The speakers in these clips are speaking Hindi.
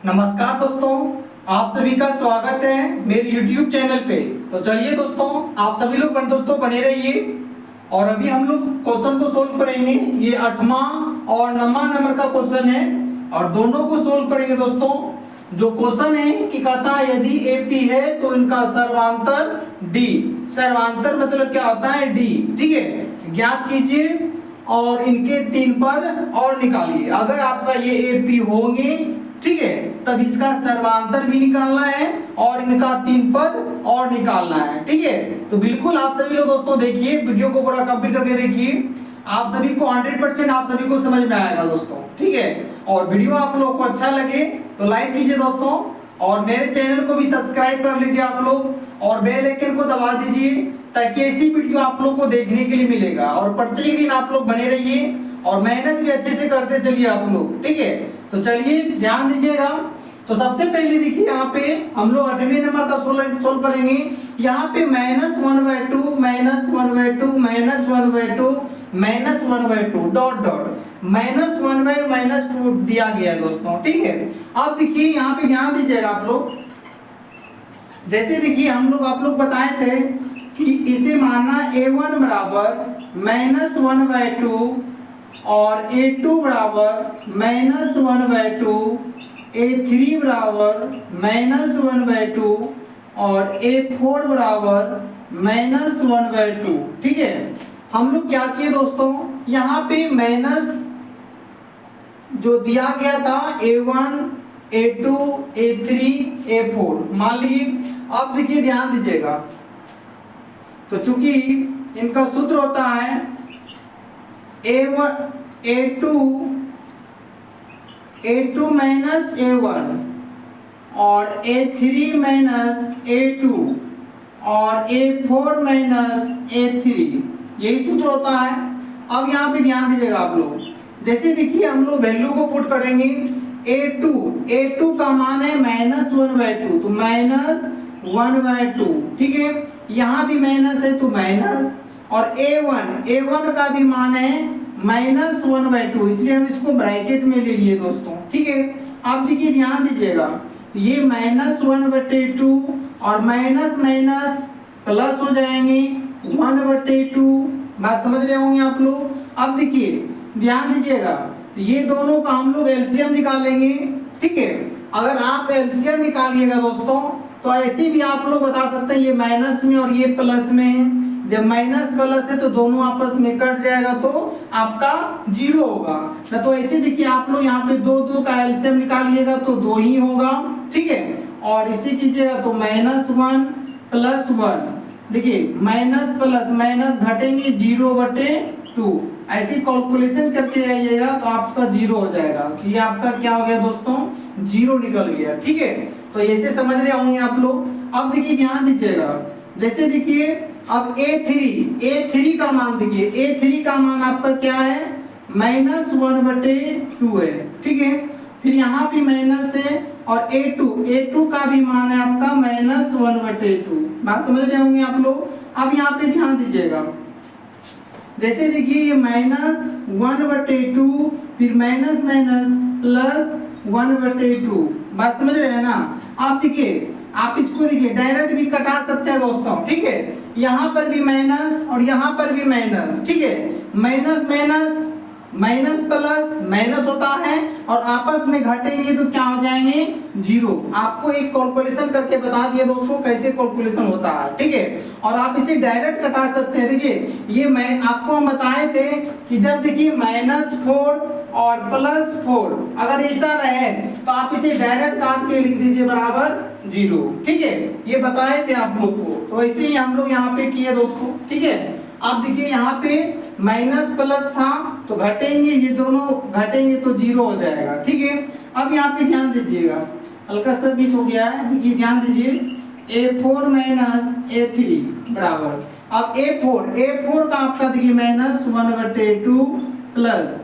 नमस्कार दोस्तों, आप सभी का स्वागत है मेरे YouTube चैनल पे। तो चलिए दोस्तों, आप सभी लोग दोस्तों बने रहिए। और अभी हम लोग क्वेश्चन को सोल्व करेंगे। ये 8वां और 9वां नंबर का क्वेश्चन है और दोनों को सोल्व करेंगे दोस्तों। जो क्वेश्चन है कि कहता है यदि AP है तो इनका सर्वांतर D। सर्वांतर मतलब क्या होता है? D। ठीक है, ज्ञात कीजिए और इनके 3 पद और निकालिए। अगर आपका ये AP होंगे, ठीक है, तब इसका सर्वांतर भी निकालना है और इनका 3 पद और निकालना है। ठीक है, तो बिल्कुल आप सभी लोग दोस्तों देखिए, वीडियो को पूरा कंप्लीट करके देखिए। आप सभी को 100% आप सभी को समझ में आएगा दोस्तों। ठीक है, और वीडियो आप लोग को अच्छा लगे तो लाइक कीजिए दोस्तों, और मेरे चैनल को भी सब्सक्राइब कर लीजिए आप लोग, और बेल आइकन को दबा दीजिए ताकि ऐसी वीडियो आप लोग को देखने के लिए मिलेगा। और प्रत्येक दिन आप लोग बने रहिए और मेहनत भी अच्छे से करते चलिए आप लोग। ठीक है, तो चलिए ध्यान दीजिएगा। तो सबसे पहले देखिए, यहाँ पे हम लोग 8वें नंबर का सोल्व करेंगे। यहाँ पे -1/2 -1/2 -1/2 -1/2 डॉट डॉट -1/-2 दिया गया है दोस्तों। ठीक है, अब देखिए यहाँ पे ध्यान दीजिएगा आप लोग। जैसे देखिए आप लोग बताए थे कि इसे मानना A1 बराबर -1/2 और A2 बराबर -1/2, A3 बराबर -1/2 और A4 बराबर -1/2। ठीक है, हम लोग क्या किए दोस्तों, यहाँ पे माइनस जो दिया गया था A1, A2, A3, A4 मान लीजिए। अब देखिए ध्यान दीजिएगा, तो चूंकि इनका सूत्र होता है A1 A2 माइनस A1 और A3 माइनस A2 और A4 माइनस A3, यही सूत्र होता है। अब यहाँ पे ध्यान दीजिएगा आप लोग। जैसे देखिए हम लोग वैल्यू को पुट करेंगे। A2 का मान है -1/2, तो -1/2। ठीक है, यहाँ भी माइनस है तो माइनस, और A1 का भी मान है -1/2, इसलिए हम इसको ब्रैकेट में ले लिए दोस्तों। ठीक है, आप देखिए ध्यान दीजिएगा, ये -1/2 और माइनस माइनस प्लस हो जाएंगे 1/2। बात समझ रहे होंगे आप लोग। अब देखिए ध्यान दीजिएगा, ये दोनों का हम लोग एलसीएम निकालेंगे। ठीक है, अगर आप एलसीएम निकालिएगा दोस्तों तो ऐसे भी आप लोग बता सकते हैं ये माइनस में और ये प्लस में है। जब माइनस प्लस है तो दोनों आपस में कट जाएगा तो आपका 0 होगा। ना तो ऐसे देखिए आप लोग यहाँ पे 2 का एलसीएम निकालिएगा तो 2 ही होगा। ठीक है, और इसे कीजिएगा तो -1 + 1, देखिए माइनस प्लस माइनस घटेंगे 0/2, ऐसी कैलकुलेशन करके आइएगा तो आपका 0 हो जाएगा। ये आपका क्या हो गया दोस्तों, 0 निकल गया। ठीक है, तो ऐसे समझ रहे होंगे आप लोग। अब देखिए ध्यान दीजिएगा, जैसे देखिए अब A3 का मान देखिए, A3 का मान आपका क्या है, -1/2 है। ठीक है, फिर यहाँ भी माइनस है, और A2 का भी मान है आपका -1/2। बात समझ रहे होंगे आप लोग। अब यहाँ पे ध्यान दीजिएगा, जैसे देखिए ये -1/2, फिर माइनस माइनस प्लस 1/2। बात समझ रहे हैं ना। आप देखिए, आप इसको देखिए डायरेक्ट भी कटा सकते हैं दोस्तों। ठीक है, यहाँ पर भी माइनस और यहाँ पर भी माइनस। ठीक है, minus minus minus plus minus होता है और आपस में घटेंगे तो क्या हो जाएंगे, 0। आपको एक कैलकुलेशन करके बता दिया दोस्तों कैसे कैलकुलेशन होता है। ठीक है, और आप इसे डायरेक्ट कटा सकते हैं। देखिए ये मैं आपको हम बताए थे कि जब देखिए -4 और +4 अगर ऐसा रहे तो आप इसे डायरेक्ट काट के लिख दीजिए बराबर 0। ठीक है, ये बताए थे आप लोग को, तो ऐसे ही हम लोग यहाँ पे किए दोस्तों। ठीक है, आप देखिए यहाँ पे माइनस प्लस था तो घटेंगे, ये दोनों घटेंगे तो 0 हो जाएगा। ठीक है, अब यहाँ पे ध्यान दीजिएगा, हल्का सा मिस हो गया है। देखिए ध्यान दीजिए, A4 माइनस A3 बराबर, अब A4 का आपका देखिए -1/2 प्लस,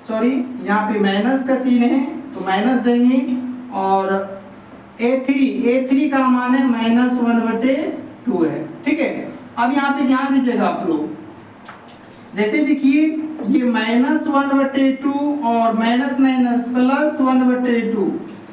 सॉरी यहाँ पे माइनस का चिन्ह है तो माइनस देंगे, और A3 का मान है -1/2 है। ठीक है, अब यहाँ पे ध्यान दीजिएगा आप लोग, जैसे देखिए ये -1/2 और माइनस माइनस +1/2,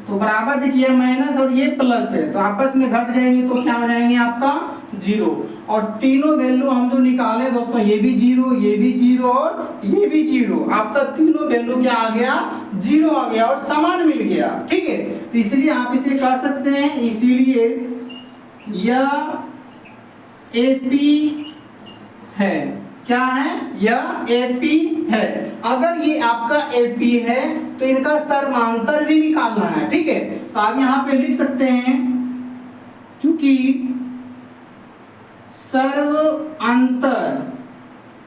तो बराबर देखिए माइनस और ये प्लस है तो आपस में घट जाएंगे तो क्या हो जाएंगे आपका 0। और तीनों वैल्यू हम जो निकाले दोस्तों ये भी 0, ये भी 0 और ये भी 0, आपका तीनों वैल्यू क्या आ गया 0 आ गया और समान मिल गया। ठीक है, तो इसलिए आप इसे कह सकते हैं, इसीलिए यह AP है। क्या है? यह AP है। अगर ये आपका AP है तो इनका सर्वांतर भी निकालना है। ठीक है, तो आप यहाँ पे लिख सकते हैं चूंकि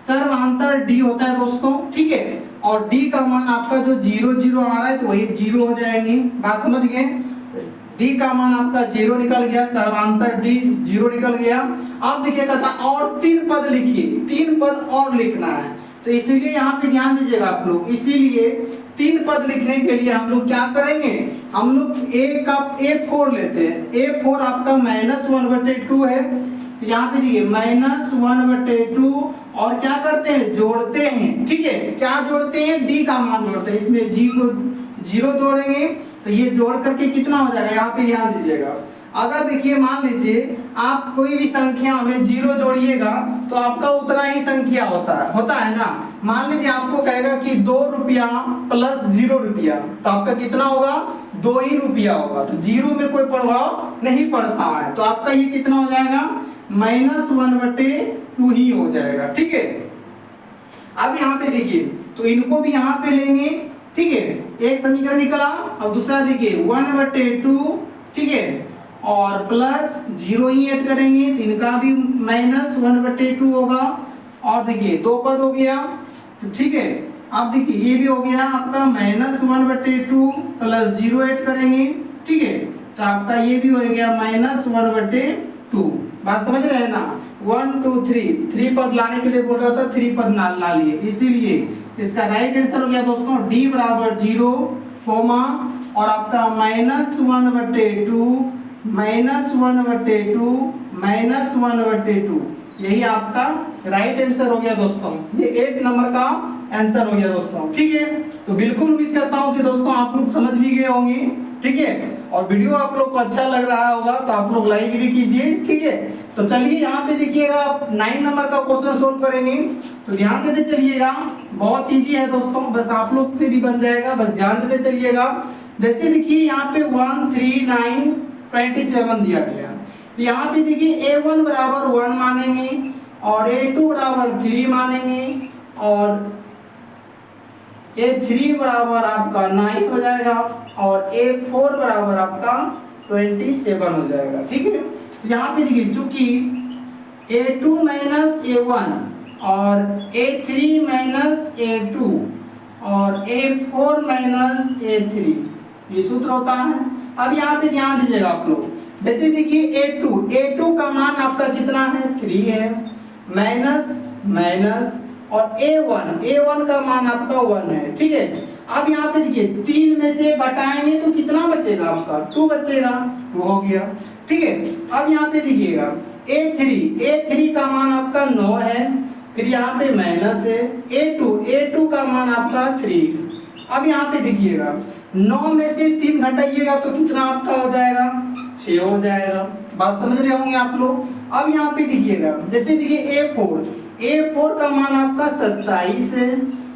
सर्वांतर D होता है दोस्तों। ठीक है, और D का मान आपका जो 0 0 आ रहा है तो वही 0 हो जाएंगे। बात समझ गए? D का मान आपका 0 निकल गया, सर्वांतर D 0 निकल गया। अब देखिएगा था और 3 पद लिखिए, 3 पद और लिखना है तो इसीलिए यहाँ पे ध्यान दीजिएगा आप लोग। इसीलिए 3 पद लिखने के लिए हम लोग क्या करेंगे, हम लोग A4 लेते हैं। A4 आपका -1/2 है, तो यहाँ पे देखिए -1/2 और क्या करते हैं जोड़ते हैं। ठीक है, क्या जोड़ते हैं? D का मान जोड़ते हैं। इसमें G को 0 जोड़ेंगे तो ये जोड़ करके कितना हो जाएगा, यहाँ पे ध्यान दीजिएगा। अगर देखिए मान लीजिए आप कोई भी संख्या में 0 जोड़िएगा तो आपका उतना ही संख्या होता है ना। मान लीजिए आपको कहेगा कि 2 रुपया प्लस 0 रुपया तो आपका कितना होगा 2 ही रुपया होगा, तो 0 में कोई प्रभाव नहीं पड़ता है, तो आपका ये कितना हो जाएगा -1/2 ही हो जाएगा। ठीक है, अब यहाँ पे देखिए तो इनको भी यहाँ पे लेंगे। ठीक है, एक समीकरण निकला। अब दूसरा देखिए 1/2, ठीक है, और प्लस 0 ही ऐड करेंगे तो इनका भी -1/2 होगा। और देखिए 2 पद हो गया तो ठीक है, अब देखिए ये भी हो गया आपका -1/2 प्लस 0 ऐड करेंगे। ठीक है, तो आपका ये भी हो गया -1/2। बात समझ रहे हैं ना? 1 2 3 पद लाने के लिए बोल रहा था, 3 पद ना लिए, इसीलिए इसका राइट आंसर हो गया दोस्तों D बराबर 0, और आपका -1/2 यही आपका राइट आंसर हो गया दोस्तों। ये 8 नंबर का आंसर हो गया दोस्तों। ठीक है, तो बिल्कुल उम्मीद करता हूँ कि दोस्तों आप लोग समझ भी गए होंगे। ठीक है, और वीडियो आप लोग को अच्छा लग रहा होगा तो आप लोग लाइक भी कीजिए। ठीक है, तो चलिए यहाँ पे देखिएगा 9 नंबर का क्वेश्चन सोल्व करेंगे, तो ध्यान देते चलिएगा। बहुत इजी है दोस्तों, बस आप लोग से भी बन जाएगा, बस ध्यान देते चलिएगा। जैसे देखिए यहाँ पे 1 3 9 27 दिया गया, तो यहाँ पे देखिए A1 बराबर 1 मानेंगे और A2 बराबर 3 मानेंगे और A3 बराबर आपका 9 हो जाएगा और A4 बराबर आपका 27 हो जाएगा। ठीक है, तो यहाँ पे देखिए चूंकि A2 माइनस A1 और A3 माइनस A2 और A4 माइनस A3 ये सूत्र होता है। अब यहाँ पे ध्यान दीजिएगा आप लोग। जैसे देखिए A2 का मान आपका कितना है 3 है, माइनस और A1 का मान आपका 1 है। ठीक है, अब यहाँ पे देखिए 3 में से घटाएंगे तो कितना बचेगा आपका 2 बचेगा, 2 हो गया। ठीक है, अब यहाँ पे देखिएगा A3 का मान आपका 9 है, फिर यहाँ पे माइनस है। A2 का मान आपका 3। अब यहाँ पे देखिएगा 9 में से 3 घटाइएगा तो कितना आपका हो जाएगा 6 हो जाएगा। बात समझ रहे होंगे आप लोग। अब यहाँ पे देखिएगा जैसे देखिए A4 का मान आपका 27 है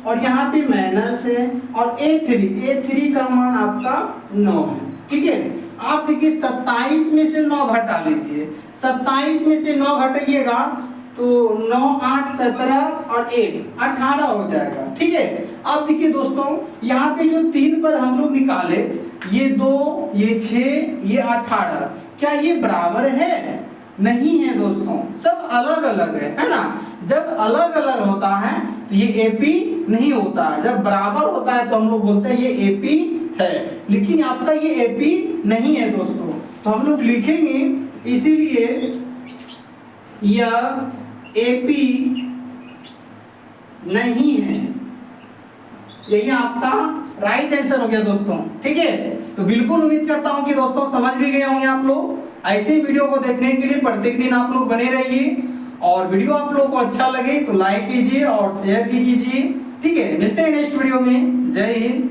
और यहाँ पे माइनस है और A3 का मान आपका 9 है। ठीक है, आप देखिए 27 में से 9 घटा लीजिए, 27 में से 9 घटाइएगा तो 9 8 17 और 1 18 हो जाएगा। ठीक है, अब देखिए दोस्तों यहाँ पे जो 3 पद हम लोग निकाले, ये 2 ये 6 ये 18, क्या ये बराबर है? नहीं है दोस्तों, सब अलग अलग है ना। जब अलग अलग होता है तो ये AP नहीं होता है, जब बराबर होता है तो हम लोग बोलते हैं ये AP है, लेकिन आपका ये AP नहीं है दोस्तों। तो हम लोग लिखेंगे इसीलिए यह AP नहीं है, यही आपका राइट आंसर हो गया दोस्तों। ठीक है, तो बिल्कुल उम्मीद करता हूं कि दोस्तों समझ भी गए होंगे आप लोग। ऐसे वीडियो को देखने के लिए प्रत्येक दिन आप लोग बने रहिए, और वीडियो आप लोगों को अच्छा लगे तो लाइक कीजिए और शेयर भी कीजिए। ठीक है, मिलते हैं नेक्स्ट वीडियो में। जय हिंद।